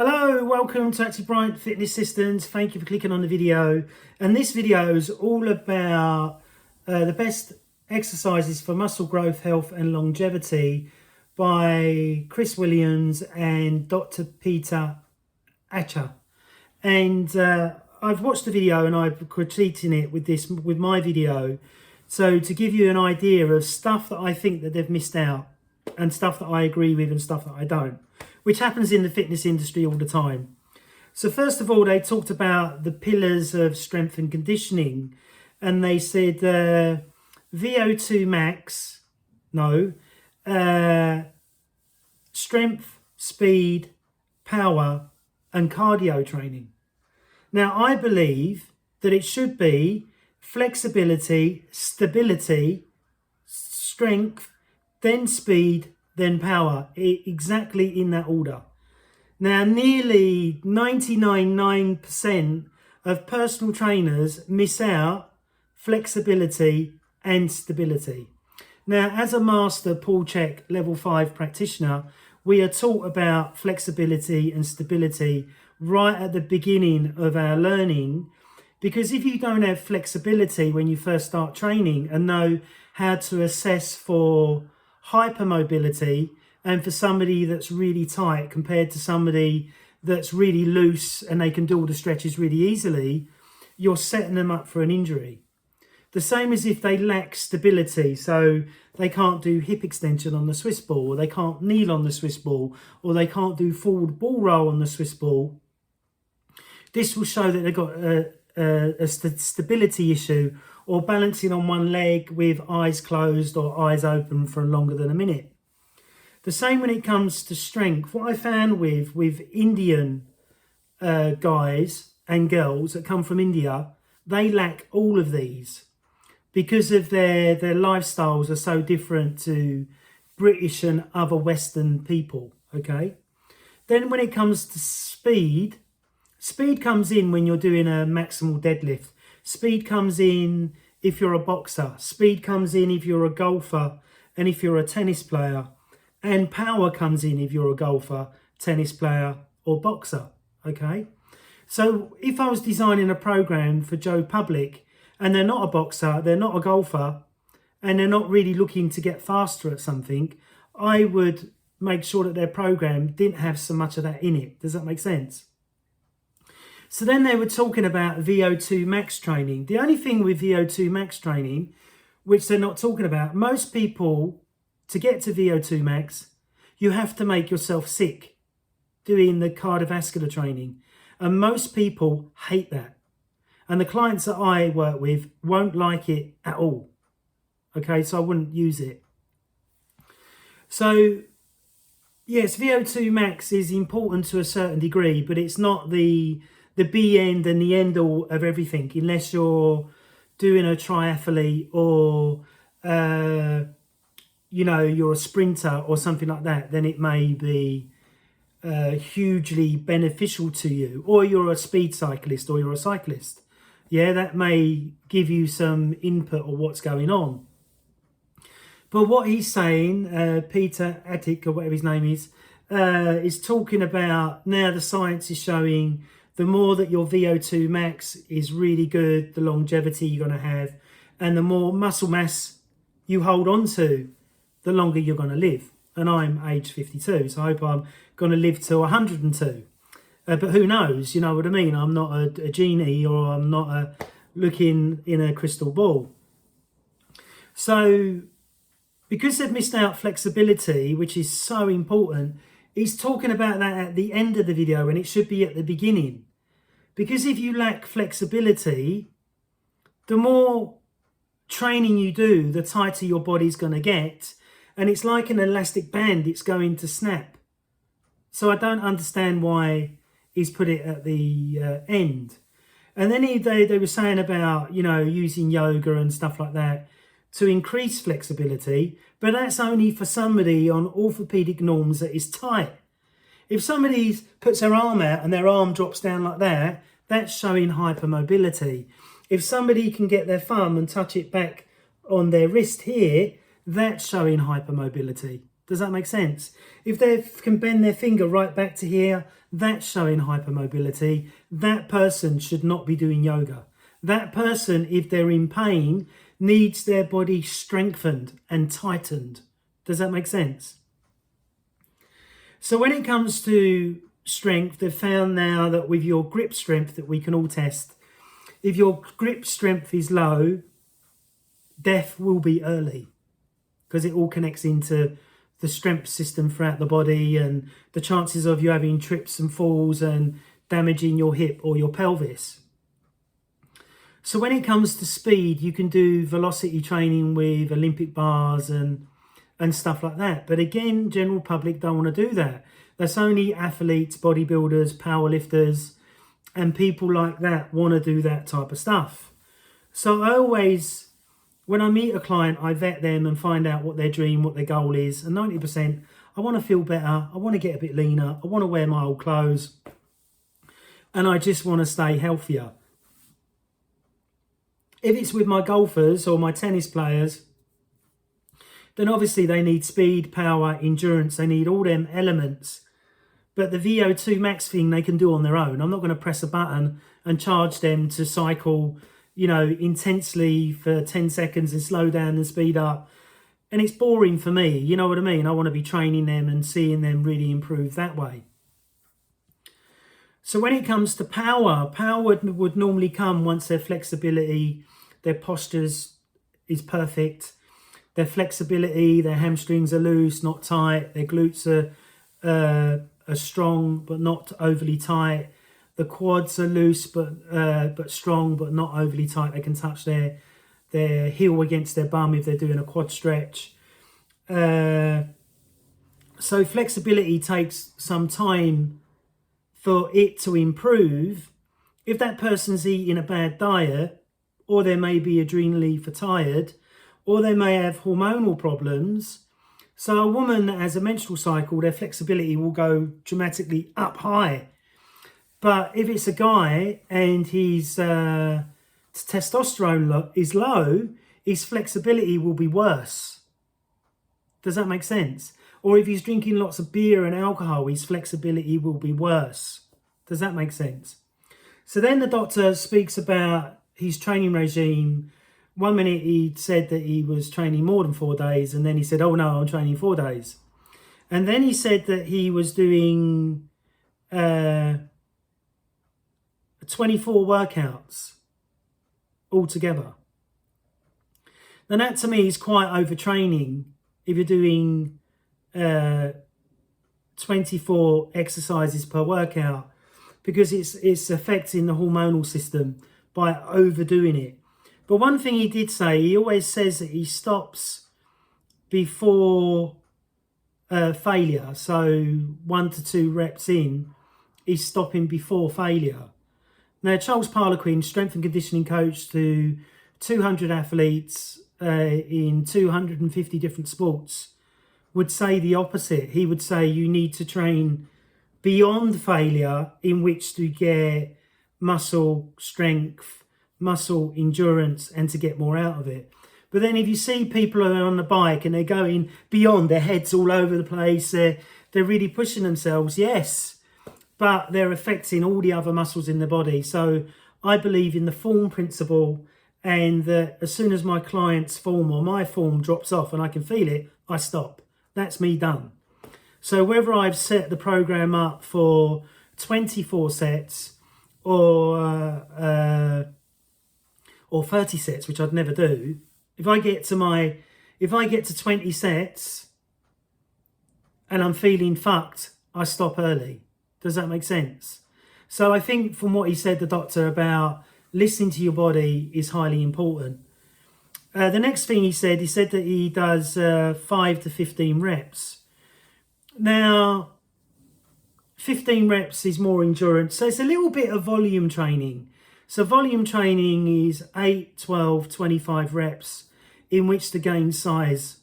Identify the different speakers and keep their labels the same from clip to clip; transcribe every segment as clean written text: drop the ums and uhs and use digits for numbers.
Speaker 1: Hello, welcome to Scott Bryant Fitness Systems. Thank you for clicking on the video. And this video is all about the best exercises for muscle growth, health and longevity by Chris Williams and Dr. Peter Acher. And I've watched the video and I've critiqued it with my video. So to give you an idea of stuff that I think that they've missed out and stuff that I agree with and stuff that I don't, which happens in the fitness industry all the time. So first of all, they talked about the pillars of strength and conditioning, and they said VO2 max, strength, speed, power, and cardio training. Now, I believe that it should be flexibility, stability, strength, then speed, then power, exactly in that order. Now, nearly 99% of personal trainers miss out flexibility and stability. Now, as a master Paul CHEK level 5 practitioner, we are taught about flexibility and stability right at the beginning of our learning, because if you don't have flexibility when you first start training and know how to assess for hypermobility and for somebody that's really tight compared to somebody that's really loose and they can do all the stretches really easily, you're setting them up for an injury. The same as if they lack stability, so they can't do hip extension on the Swiss ball, or they can't kneel on the Swiss ball, or they can't do forward ball roll on the Swiss ball. This will show that they've got a stability issue, or balancing on one leg with eyes closed or eyes open for longer than a minute. The same when it comes to strength. What I found with Indian guys and girls that come from India, they lack all of these because of their lifestyles are so different to British and other Western people, okay? Then when it comes to speed comes in when you're doing a maximal deadlift. Speed comes in if you're a boxer. Speed comes in if you're a golfer and if you're a tennis player. And power comes in if you're a golfer, tennis player or boxer, okay? So if I was designing a program for Joe Public and they're not a boxer, they're not a golfer, and they're not really looking to get faster at something, I would make sure that their program didn't have so much of that in it. Does that make sense? So then they were talking about VO2 max training. The only thing with VO2 max training, which they're not talking about, most people, to get to VO2 max, you have to make yourself sick doing the cardiovascular training. And most people hate that. And the clients that I work with won't like it at all. Okay, so I wouldn't use it. So yes, VO2 max is important to a certain degree, but it's not the be end and the end all of everything, unless you're doing a triathlete or you're a sprinter or something like that. Then it may be hugely beneficial to you, or you're a speed cyclist or you're a cyclist. Yeah, that may give you some input on what's going on. But what he's saying, Peter Attic or whatever his name is talking about now the science is showing the more that your VO2 max is really good, the longevity you're going to have, and the more muscle mass you hold on to, the longer you're going to live. And I'm age 52, so I hope I'm going to live till 102. But who knows, you know what I mean? I'm not a genie, or I'm not looking in a crystal ball. So because they've missed out flexibility, which is so important, he's talking about that at the end of the video, and it should be at the beginning. Because if you lack flexibility, the more training you do, the tighter your body's going to get. And it's like an elastic band, it's going to snap. So I don't understand why he's put it at the end. And then they were saying about, using yoga and stuff like that to increase flexibility, but that's only for somebody on orthopedic norms that is tight. If somebody puts their arm out and their arm drops down like that, that's showing hypermobility. If somebody can get their thumb and touch it back on their wrist here, that's showing hypermobility. Does that make sense? If they can bend their finger right back to here, that's showing hypermobility. That person should not be doing yoga. That person, if they're in pain, needs their body strengthened and tightened. Does that make sense? So when it comes to strength, they've found now that with your grip strength that we can all test, if your grip strength is low, death will be early, because it all connects into the strength system throughout the body and the chances of you having trips and falls and damaging your hip or your pelvis. So when it comes to speed, you can do velocity training with Olympic bars and stuff like that. But again, general public don't want to do that. That's only athletes, bodybuilders, powerlifters, and people like that want to do that type of stuff. So I always, when I meet a client, I vet them and find out what their dream, what their goal is. And 90%, I want to feel better. I want to get a bit leaner. I want to wear my old clothes. And I just want to stay healthier. If it's with my golfers or my tennis players, then obviously they need speed, power, endurance. They need all them elements. But the VO2 max thing they can do on their own. I'm not going to press a button and charge them to cycle, you know, intensely for 10 seconds and slow down and speed up. And it's boring for me, you know what I mean? I want to be training them and seeing them really improve that way. So when it comes to power would normally come once their flexibility, their postures is perfect. Their flexibility, their hamstrings are loose, not tight. Their glutes are strong, but not overly tight. The quads are loose, but strong, but not overly tight. They can touch their heel against their bum if they're doing a quad stretch. So flexibility takes some time for it to improve. If that person's eating a bad diet, or they may be adrenally tired, or they may have hormonal problems. So a woman that has a menstrual cycle, their flexibility will go dramatically up high. But if it's a guy and his testosterone is low, his flexibility will be worse. Does that make sense? Or if he's drinking lots of beer and alcohol, his flexibility will be worse. Does that make sense? So then the doctor speaks about his training regime. 1 minute he said that he was training more than 4 days, and then he said, oh no, I'm training 4 days. And then he said that he was doing 24 workouts altogether. Now that to me is quite overtraining if you're doing 24 exercises per workout, because it's affecting the hormonal system by overdoing it. But one thing he did say, he always says that he stops before failure. So 1 to 2 reps in, he's stopping before failure. Now, Charles Parlequin, strength and conditioning coach to 200 athletes in 250 different sports, would say the opposite. He would say you need to train beyond failure in which to get muscle strength, muscle endurance, and to get more out of it. But then if you see people are on the bike and they're going beyond, their heads all over the place, they're really pushing themselves, yes, but they're affecting all the other muscles in the body. So I believe in the form principle, and that as soon as my client's form or my form drops off and I can feel it, I stop. That's me done. So whether I've set the program up for 24 sets or 30 sets, which I'd never do, if I get to 20 sets and I'm feeling fucked, I stop early. Does that make sense? So I think from what he said, the doctor, about listening to your body is highly important. The next thing he said that he does 5 to 15 reps. Now, 15 reps is more endurance. So it's a little bit of volume training. So volume training is 8, 12, 25 reps in which to gain size.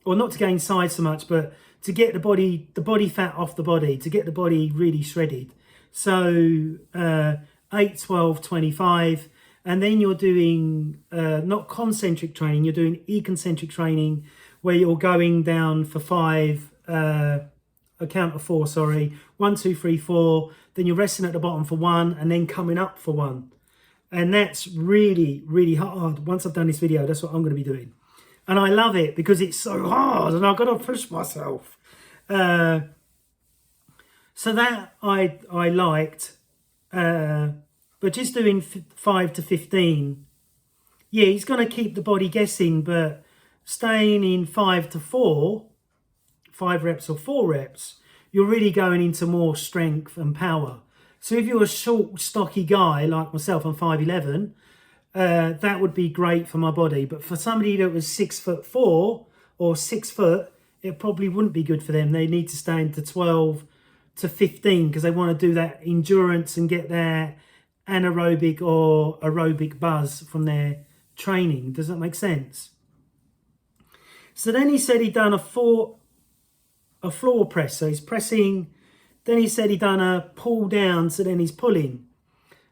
Speaker 1: Or not to gain size so much, but to get the body fat off the body, to get the body really shredded. So 8, 12, 25. And then you're doing not concentric training, you're doing econcentric training, where you're going down for five, a count of four, sorry, 1, 2, 3, 4, then you're resting at the bottom for one and then coming up for one. And that's really, really hard. Once I've done this video, that's what I'm going to be doing. And I love it because it's so hard and I've got to push myself. So that I liked. But just doing 5 to 15, yeah, he's going to keep the body guessing, but staying in 5 to 4, 5 reps or 4 reps, you're really going into more strength and power. So if you're a short, stocky guy like myself, I'm 5'11", that would be great for my body. But for somebody that was 6'4" or 6 foot, it probably wouldn't be good for them. They need to stay into 12 to 15 because they want to do that endurance and get their anaerobic or aerobic buzz from their training. Does that make sense? So then he said he'd done a floor press. So he's pressing. Then he said he'd done a pull down. So then he's pulling.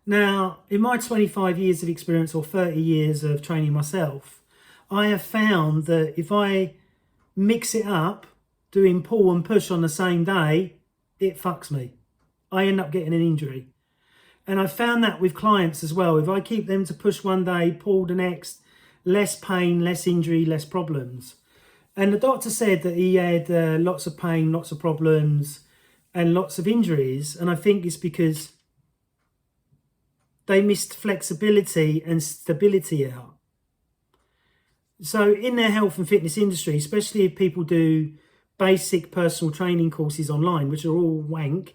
Speaker 1: Now, in my 25 years of experience or 30 years of training myself, I have found that if I mix it up, doing pull and push on the same day, it fucks me. I end up getting an injury. And I found that with clients as well. If I keep them to push one day, pull the next, less pain, less injury, less problems. And the doctor said that he had lots of pain, lots of problems, and lots of injuries. And I think it's because they missed flexibility and stability out. So in their health and fitness industry, especially if people do basic personal training courses online, which are all wank,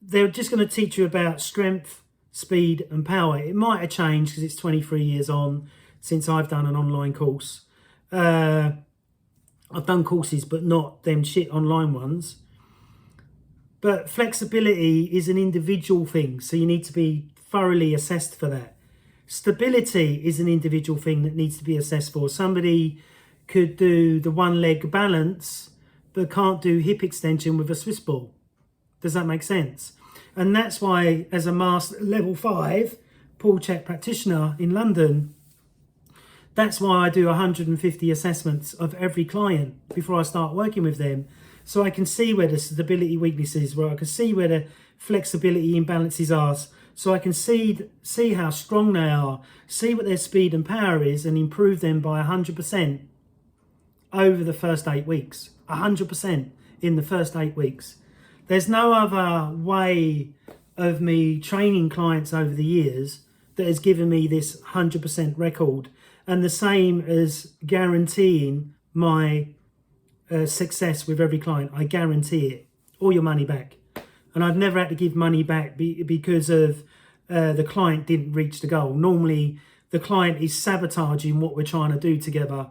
Speaker 1: they're just going to teach you about strength, speed and power. It might have changed because it's 23 years on since I've done an online course. I've done courses, but not them shit online ones. But flexibility is an individual thing, so you need to be thoroughly assessed for that. Stability is an individual thing that needs to be assessed for. Somebody could do the one leg balance, but can't do hip extension with a Swiss ball. Does that make sense? And that's why, as a master level 5 pull CHEK practitioner in London, that's why I do 150 assessments of every client before I start working with them. So I can see where the stability weakness is, where I can see where the flexibility imbalances are. So I can see how strong they are, see what their speed and power is, and improve them by 100% over the first 8 weeks. 100% in the first 8 weeks. There's no other way of me training clients over the years that has given me this 100% record, and the same as guaranteeing my success with every client. I guarantee it. All your money back. And I've never had to give money back because of the client didn't reach the goal. Normally, the client is sabotaging what we're trying to do together,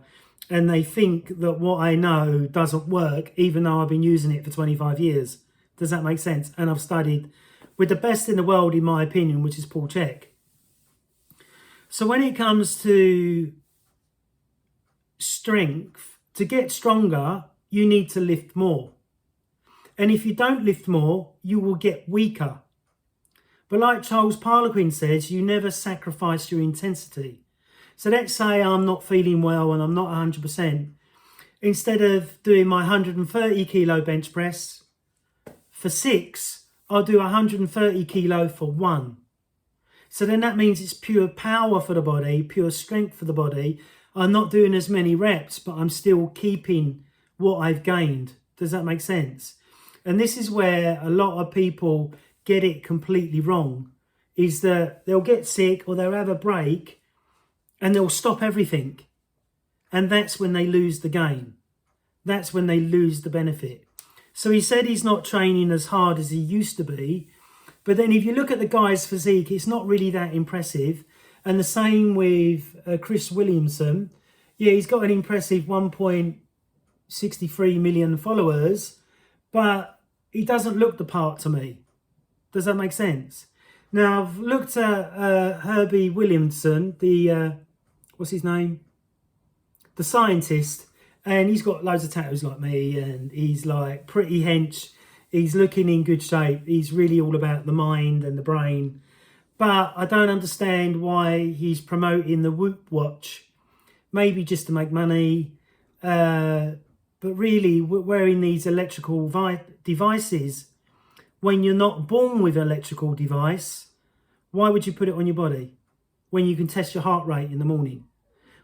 Speaker 1: and they think that what I know doesn't work, even though I've been using it for 25 years. Does that make sense? And I've studied with the best in the world, in my opinion, which is Paul CHEK. So when it comes to strength, to get stronger, you need to lift more. And if you don't lift more, you will get weaker. But like Charles Parlequin says, you never sacrifice your intensity. So let's say I'm not feeling well and I'm not 100%. Instead of doing my 130 kilo bench press for 6, I'll do 130 kilo for 1. So then that means it's pure power for the body, pure strength for the body. I'm not doing as many reps, but I'm still keeping what I've gained. Does that make sense? And this is where a lot of people get it completely wrong, is that they'll get sick or they'll have a break and they'll stop everything. And that's when they lose the game. That's when they lose the benefit. So he said he's not training as hard as he used to be. But then if you look at the guy's physique, it's not really that impressive. And the same with Chris Williamson. Yeah, he's got an impressive 1.63 million followers, but he doesn't look the part to me. Does that make sense? Now, I've looked at Herbie Williamson, the, what's his name? The scientist, and he's got loads of tattoos like me, and he's like pretty hench. He's looking in good shape. He's really all about the mind and the brain. But I don't understand why he's promoting the Whoop watch, maybe just to make money. But really, wearing these electrical devices, when you're not born with an electrical device, why would you put it on your body? When you can test your heart rate in the morning,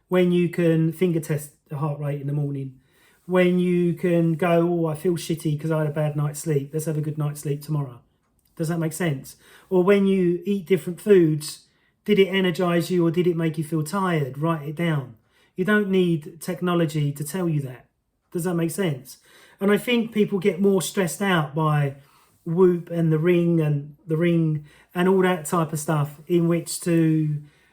Speaker 1: when you can finger test the heart rate in the morning, when you can go, oh, I feel shitty because I had a bad night's sleep. Let's have a good night's sleep tomorrow. Does that make sense? Or when you eat different foods, did it energize you or did it make you feel tired? Write it down. You don't need technology to tell you that. Does that make sense? And I think people get more stressed out by Whoop and the ring and all that type of stuff, in which to